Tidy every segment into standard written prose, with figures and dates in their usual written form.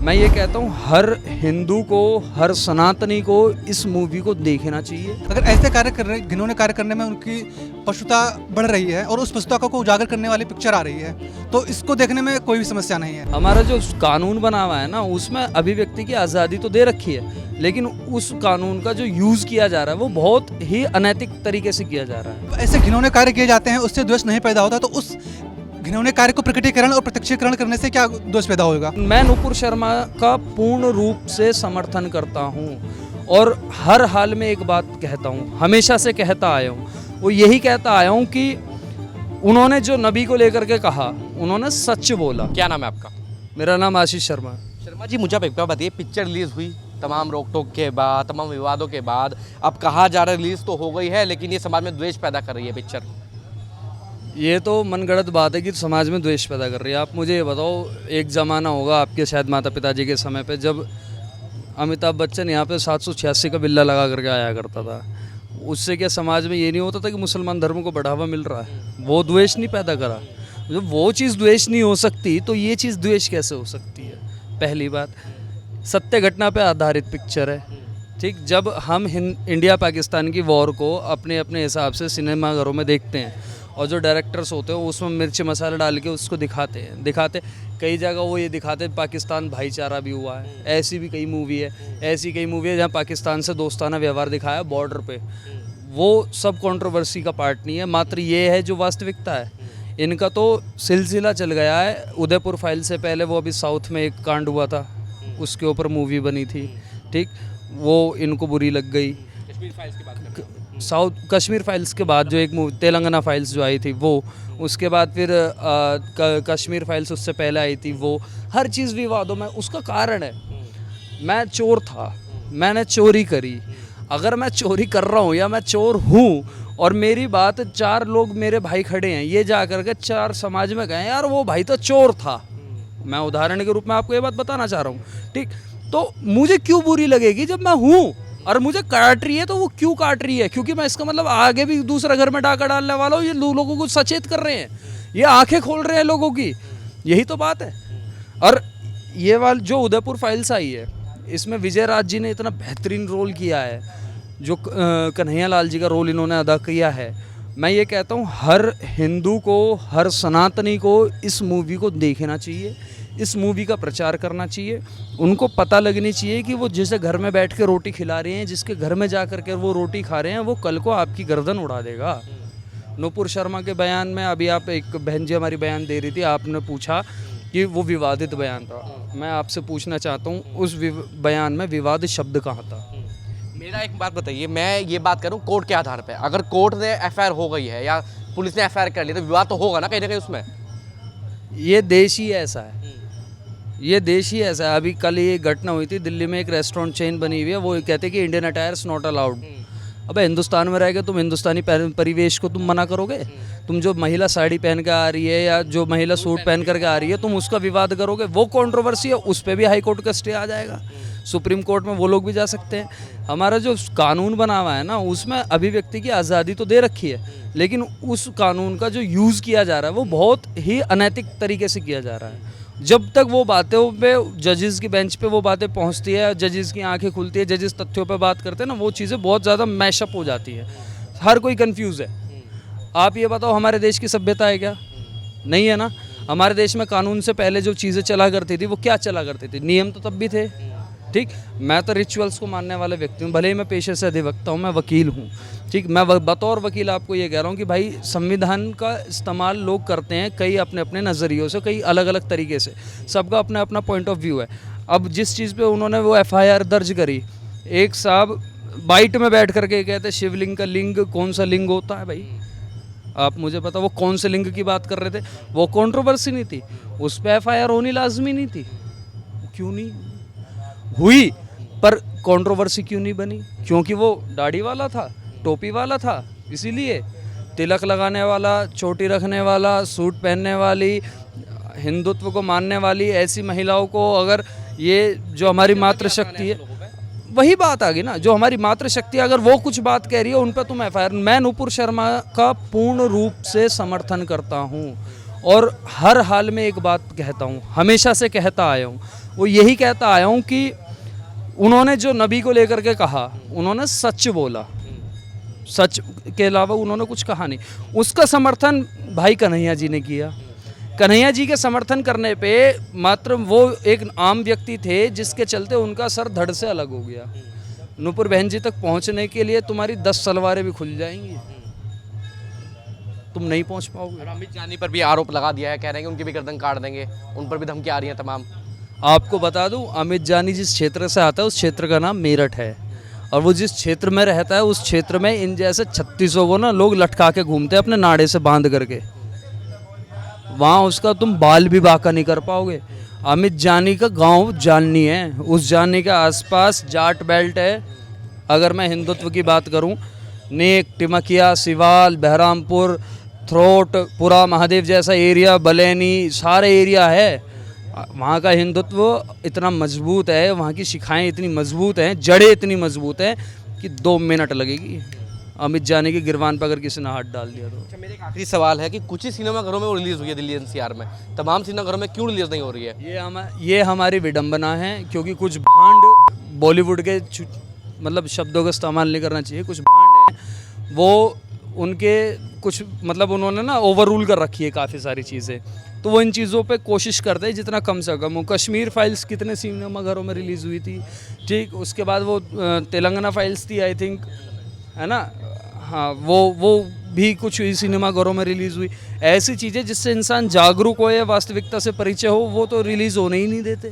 मैं ये कहता हूँ हर हिंदू को, हर सनातनी को इस मूवी को देखना चाहिए। अगर ऐसे कार्य कर रहे, घिनौने कार्य करने में उनकी पशुता बढ़ रही है और उस पशुता को उजागर करने वाली पिक्चर आ रही है, तो इसको देखने में कोई भी समस्या नहीं है। हमारा जो कानून बना हुआ है ना, उसमें अभिव्यक्ति की आज़ादी तो दे रखी है, लेकिन उस कानून का जो यूज़ किया जा रहा है वो बहुत ही अनैतिक तरीके से किया जा रहा है। ऐसे घिनौने कार्य किए जाते हैं, उससे द्वेष नहीं पैदा होता, तो उस घिनौने कार्य को प्रकटीकरण और प्रत्यक्षीकरण करने से क्या दोष पैदा होगा? मैं नुपुर शर्मा का पूर्ण रूप से समर्थन करता हूँ और हर हाल में एक बात कहता हूँ, हमेशा से कहता आया हूँ, वो यही कहता आया हूँ कि उन्होंने जो नबी को लेकर के कहा, उन्होंने सच बोला। क्या नाम है आपका? मेरा नाम आशीष शर्मा। शर्मा जी, मुझे आप एक बात बताइए, पिक्चर रिलीज हुई तमाम रोक टोक के बाद, तमाम विवादों के बाद, अब कहा जा रहा है रिलीज तो हो गई है, लेकिन ये समाज में द्वेष पैदा कर रही है पिक्चर। ये तो मनगढ़ंत बात है कि समाज में द्वेष पैदा कर रही है। आप मुझे ये बताओ, एक ज़माना होगा आपके शायद माता पिताजी के समय पे, जब अमिताभ बच्चन यहाँ पे 786 का बिल्ला लगा करके आया करता था। उससे क्या समाज में ये नहीं होता था कि मुसलमान धर्म को बढ़ावा मिल रहा है? वो द्वेष नहीं पैदा करा। जब वो चीज़ द्वेष नहीं हो सकती तो ये चीज़ द्वेष कैसे हो सकती है? पहली बात, सत्य घटना पे आधारित पिक्चर है, ठीक। जब हम इंडिया पाकिस्तान की वॉर को अपने अपने हिसाब से सिनेमाघरों में देखते हैं और जो डायरेक्टर्स होते हैं उसमें मिर्च मसाला डाल के उसको दिखाते कई जगह वो ये दिखाते पाकिस्तान भाईचारा भी हुआ है। ऐसी भी कई मूवी है जहाँ पाकिस्तान से दोस्ताना व्यवहार दिखाया बॉर्डर पे। वो सब कंट्रोवर्सी का पार्ट नहीं है, मात्र ये है जो वास्तविकता है। इनका तो सिलसिला चल गया है। उदयपुर फाइल से पहले वो अभी साउथ में एक कांड हुआ था, उसके ऊपर मूवी बनी थी, ठीक। वो इनको बुरी लग गई। कश्मीर फाइल्स की बात कर रहे हैं। साउथ कश्मीर फाइल्स के बाद जो एक मूवी तेलंगाना फाइल्स जो आई थी वो, उसके बाद फिर कश्मीर फाइल्स उससे पहले आई थी वो। हर चीज़ विवादों में उसका कारण है, मैं चोर था, मैंने चोरी करी। अगर मैं चोरी कर रहा हूँ या मैं चोर हूँ और मेरी बात 4 लोग मेरे भाई खड़े हैं, ये जा कर के 4 समाज में गए यार वो भाई तो चोर था, मैं उदाहरण के रूप में आपको ये बात बताना चाह रहा हूँ, ठीक। तो मुझे क्यों बुरी लगेगी जब मैं हूँ और मुझे काट रही है? तो वो क्यों काट रही है? क्योंकि मैं इसका मतलब आगे भी दूसरा घर में डाका डालने वाला हूँ। ये लोगों को सचेत कर रहे हैं, ये आंखें खोल रहे हैं लोगों की, यही तो बात है। और ये वाली जो उदयपुर फाइल्स आई है, इसमें विजय राज जी ने इतना बेहतरीन रोल किया है, जो कन्हैया लाल जी का रोल इन्होंने अदा किया है। मैं ये कहता हूँ हर हिंदू को, हर सनातनी को इस मूवी को देखना चाहिए, इस मूवी का प्रचार करना चाहिए। उनको पता लगनी चाहिए कि वो जिसे घर में बैठ के रोटी खिला रहे हैं, जिसके घर में जा कर के वो रोटी खा रहे हैं, वो कल को आपकी गर्दन उड़ा देगा। नुपुर शर्मा के बयान में अभी आप एक बहन जी हमारी बयान दे रही थी, आपने पूछा कि वो विवादित बयान था। मैं आपसे पूछना चाहता हूँ उस बयान में विवादित शब्द कहाँ था? मेरा एक बात बताइए, मैं ये बात करूँ कोर्ट के आधार पे, अगर कोर्ट ने एफआईआर हो गई है या पुलिस ने एफआईआर कर ली तो विवाद तो होगा ना कहीं उसमें। ये देश ही ऐसा है, ये देश ही ऐसा है। अभी कल ये घटना हुई थी दिल्ली में, एक रेस्टोरेंट चेन बनी हुई है, वो कहते हैं कि इंडियन अटायर्स नॉट अलाउड। अबे हिंदुस्तान में रह के तुम हिंदुस्तानी परिवेश को तुम मना करोगे? तुम जो महिला साड़ी पहन के आ रही है या जो महिला सूट पहन करके आ रही है, तुम उसका विवाद करोगे? वो कंट्रोवर्सी है, उस पर भी हाई कोर्ट का स्टे आ जाएगा, सुप्रीम कोर्ट में वो लोग भी जा सकते हैं। हमारा जो कानून बना हुआ है ना, उसमें अभिव्यक्ति की आज़ादी तो दे रखी है, लेकिन उस कानून का जो यूज़ किया जा रहा है वो बहुत ही अनैतिक तरीके से किया जा रहा है। जब तक वो बातों पे जजेस की बेंच पे वो बातें पहुंचती है, जजेस की आंखें खुलती है, जजेस तथ्यों पे बात करते हैं ना, वो चीज़ें बहुत ज़्यादा मैशअप हो जाती है, हर कोई कंफ्यूज है। आप ये बताओ हमारे देश की सभ्यता है क्या? नहीं है ना। हमारे देश में कानून से पहले जो चीज़ें चला करती थी वो क्या चला करती थी? नियम तो तब भी थे, ठीक। मैं तो रिचुअल्स को मानने वाले व्यक्ति हूँ, भले ही मैं पेशे से अधिवक्ता हूँ, मैं वकील हूँ, ठीक। मैं बतौर वकील आपको ये कह रहा हूँ कि भाई संविधान का इस्तेमाल लोग करते हैं कई अपने अपने नज़रियों से, कई अलग अलग तरीके से, सबका अपना अपना पॉइंट ऑफ व्यू है। अब जिस चीज़ पे उन्होंने वो एफआईआर दर्ज करी, एक साहब बाइट में बैठ करके कहते शिवलिंग का लिंग कौन सा लिंग होता है? भाई आप मुझे पता वो कौन से लिंग की बात कर रहे थे? वो कंट्रोवर्सी नहीं थी, उस पर एफआईआर होनी लाजमी नहीं थी। क्यों नहीं हुई? पर कंट्रोवर्सी क्यों नहीं बनी? क्योंकि वो दाढ़ी वाला था, टोपी वाला था, इसीलिए तिलक लगाने वाला, चोटी रखने वाला, सूट पहनने वाली, हिंदुत्व को मानने वाली ऐसी महिलाओं को, अगर ये जो हमारी मातृशक्ति है, वही बात आ गई ना, जो हमारी मातृशक्ति अगर वो कुछ बात कह रही है उन पर तुम एफआईआर। मैं नुपुर शर्मा का पूर्ण रूप से समर्थन करता हूँ और हर हाल में एक बात कहता हूँ, हमेशा से कहता आया हूँ, वो यही कहता आया हूँ कि उन्होंने जो नबी को लेकर के कहा, उन्होंने सच बोला, सच के अलावा उन्होंने कुछ कहा नहीं। उसका समर्थन भाई कन्हैया जी ने किया। कन्हैया जी के समर्थन करने पे मात्र वो एक आम व्यक्ति थे जिसके चलते उनका सर धड़ से अलग हो गया। नूपुर बहन जी तक पहुंचने के लिए तुम्हारी 10 सलवारें भी खुल जाएंगी, तुम नहीं पहुंच पाओगे। और अमित जानी पर भी आरोप लगा दिया है, कह रहे हैं कि उनकी भी गर्दन काट देंगे, उन पर भी धमकी आ रही है तमाम। आपको बता दूं, अमित जानी जिस क्षेत्र से आता है उस क्षेत्र का नाम मेरठ है, और वो जिस क्षेत्र में रहता है उस क्षेत्र में इन जैसे 3600 को ना लोग लटका के घूमते हैं अपने नाड़े से बांध करके। वहाँ उसका तुम बाल भी बाका नहीं कर पाओगे। अमित जानी का गांव जानी है, उस जानी के आसपास जाट बेल्ट है। अगर मैं हिंदुत्व की बात करूं, नेक, टिमकिया, सिवाल, बहरामपुर, थ्रोट, पुरा महादेव जैसा एरिया, बलैनी, सारे एरिया है। वहाँ का हिंदुत्व इतना मजबूत है, वहाँ की शिखाएं इतनी मजबूत हैं, जड़ें इतनी मजबूत हैं कि 2 मिनट लगेगी अमित जानी की गिरबान पर अगर किसी ने हाथ डाल दिया तो। अच्छा, मेरा एक आखिरी सवाल है कि कुछ ही सिनेमा घरों में वो रिलीज़ हुई है दिल्ली एनसीआर में, तमाम सिनेमा घरों में क्यों रिलीज़ नहीं हो रही है? ये हमारी विडंबना है, क्योंकि कुछ भांड बॉलीवुड के मतलब शब्दों का इस्तेमाल नहीं करना चाहिए, कुछ भांड हैं वो उनके कुछ मतलब उन्होंने ना ओवर रूल कर रखी है काफ़ी सारी चीज़ें, तो वो इन चीज़ों पे कोशिश करते हैं जितना कम से कम हो। कश्मीर फाइल्स कितने सिनेमा घरों में रिलीज़ हुई थी, ठीक, उसके बाद वो तेलंगाना फाइल्स थी आई थिंक, है ना, हाँ, वो भी कुछ ही सिनेमा घरों में रिलीज़ हुई। ऐसी चीज़ें जिससे इंसान जागरूक हो या वास्तविकता से परिचय हो, वो तो रिलीज़ होने ही नहीं देते।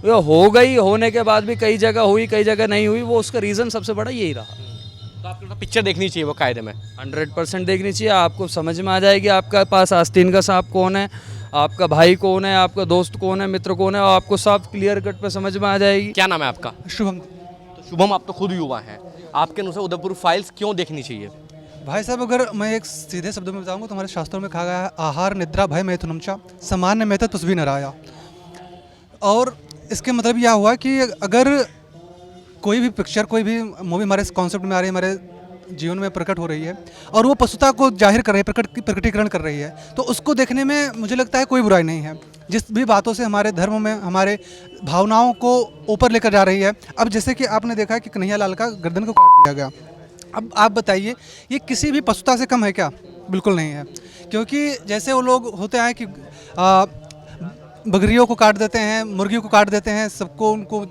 वो हो गई, होने के बाद भी कई जगह हुई, कई जगह नहीं हुई, वो उसका रीज़न सबसे बड़ा यही रहा। तो आपको पिक्चर देखनी चाहिए वो कायदे में? 100% देखनी चाहिए, आपको समझ में आ जाएगी आपका पास आस्तीन का सांप कौन है, आपका भाई कौन है, आपका दोस्त कौन है, मित्र कौन है, और आपको साफ क्लियर कट पे समझ में आ जाएगी। क्या नाम है आपका? शुभम। तो शुभम, आप तो खुद युवा हैं, आपके अनुसार उदयपुर फाइल्स क्यों देखनी चाहिए? भाई साहब, अगर मैं एक सीधे शब्दों में बताऊंगा तो हमारे शास्त्रों में कहा गया है, आहार निद्रा भय मैथुनम च सामान्य मेहतर तुस्वी न राया। और इसके मतलब यह हुआ कि अगर कोई भी पिक्चर, कोई भी मूवी हमारे कॉन्सेप्ट में आ रही है, हमारे जीवन में प्रकट हो रही है और वो पशुता को जाहिर कर रही है, प्रकटीकरण कर रही है, तो उसको देखने में मुझे लगता है कोई बुराई नहीं है। जिस भी बातों से हमारे धर्म में हमारे भावनाओं को ऊपर लेकर जा रही है। अब जैसे कि आपने देखा कि कन्हैया लाल का गर्दन को काट दिया गया, अब आप बताइए ये किसी भी पशुता से कम है क्या? बिल्कुल नहीं है, क्योंकि जैसे वो लोग होते हैं कि बकरियों को काट देते हैं, मुर्गियों को काट देते हैं, सबको उनको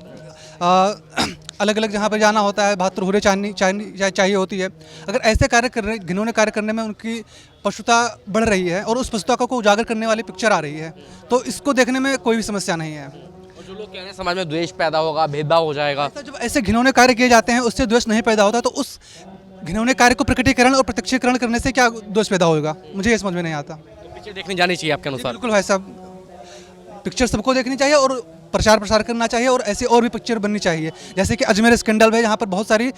अलग अलग जहाँ पर जाना होता है, भातुर चाहिए होती है। अगर ऐसे घिनौने कार्य करने में उनकी पशुता बढ़ रही है और उस पशुता को उजागर करने वाली पिक्चर आ रही है, तो इसको देखने में कोई भी समस्या नहीं है। और जो लोग कह रहे हैं समाज में द्वेष पैदा होगा, भेदभाव हो जाएगा, जब ऐसे घिनौने कार्य किए जाते हैं उससे द्वेष नहीं पैदा होता, तो उस घिनौने कार्य को प्रकटीकरण और प्रत्यक्षीकरण करने से क्या द्वेष पैदा होगा? मुझे ये समझ में नहीं आता। तो पिक्चर देखने जानी चाहिए आपके अनुसार? बिल्कुल भाई साहब, पिक्चर सबको देखनी चाहिए और प्रचार प्रसार करना चाहिए, और ऐसी और भी पिक्चर बननी चाहिए। जैसे कि अजमेर स्कैंडल है, जहाँ पर बहुत सारी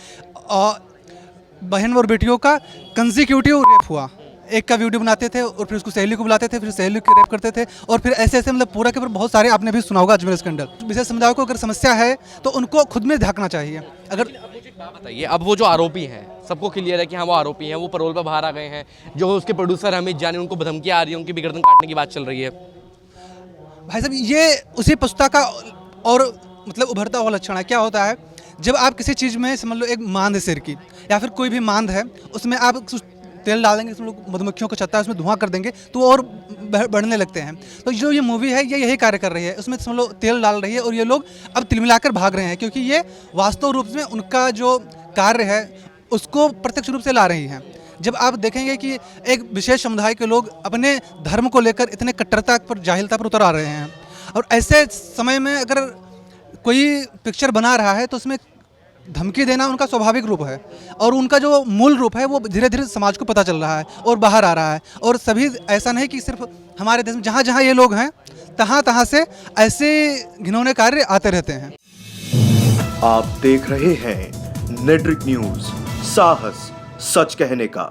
बहन और बेटियों का कंसिक्यूटिव रेप हुआ। एक का वीडियो बनाते थे और फिर उसको सहेली को बुलाते थे, फिर सहेली को रेप करते थे, और फिर ऐसे ऐसे मतलब पूरा के पूरा बहुत सारे आपने भी सुना होगा अजमेर स्कैंडल। विशेष समुदाय को अगर समस्या है तो उनको खुद में झांकना चाहिए। अगर बताइए, अब वो जो आरोपी हैं, सबको क्लियर है कि हाँ वो आरोपी हैं, वो पैरोल पर बाहर आ गए हैं, जो उसके प्रोड्यूसर अमित जानी, उनको धमकी आ रही है, उनकी भी गर्दन काटने की बात चल रही है। भाई साहब, ये उसी पशुता का और मतलब उभरता हुआ लक्षण है। क्या होता है, जब आप किसी चीज़ में समझ लो एक मांद है सिर की, या फिर कोई भी मांद है, उसमें आप तेल डालेंगे, उसमें मधुमक्खियों का छत्ता है, उसमें धुआं कर देंगे तो वो और बढ़ने लगते हैं। तो जो ये मूवी है ये यही कार्य कर रही है, उसमें समझ लो तेल डाल रही है और ये लोग अब तिलमिलाकर भाग रहे हैं, क्योंकि ये वास्तव रूप में उनका जो कार्य है उसको प्रत्यक्ष रूप से ला रही हैं। जब आप देखेंगे कि एक विशेष समुदाय के लोग अपने धर्म को लेकर इतने कट्टरता पर, जाहिलता पर उतर आ रहे हैं, और ऐसे समय में अगर कोई पिक्चर बना रहा है तो उसमें धमकी देना उनका स्वाभाविक रूप है, और उनका जो मूल रूप है वो धीरे धीरे समाज को पता चल रहा है और बाहर आ रहा है। और सभी ऐसा नहीं कि सिर्फ हमारे देश में, जहाँ जहाँ ये लोग हैं तहाँ तहाँ से ऐसे घिनौने कार्य आते रहते हैं। आप देख रहे हैं नेट्रिक न्यूज, साहस सच कहने का।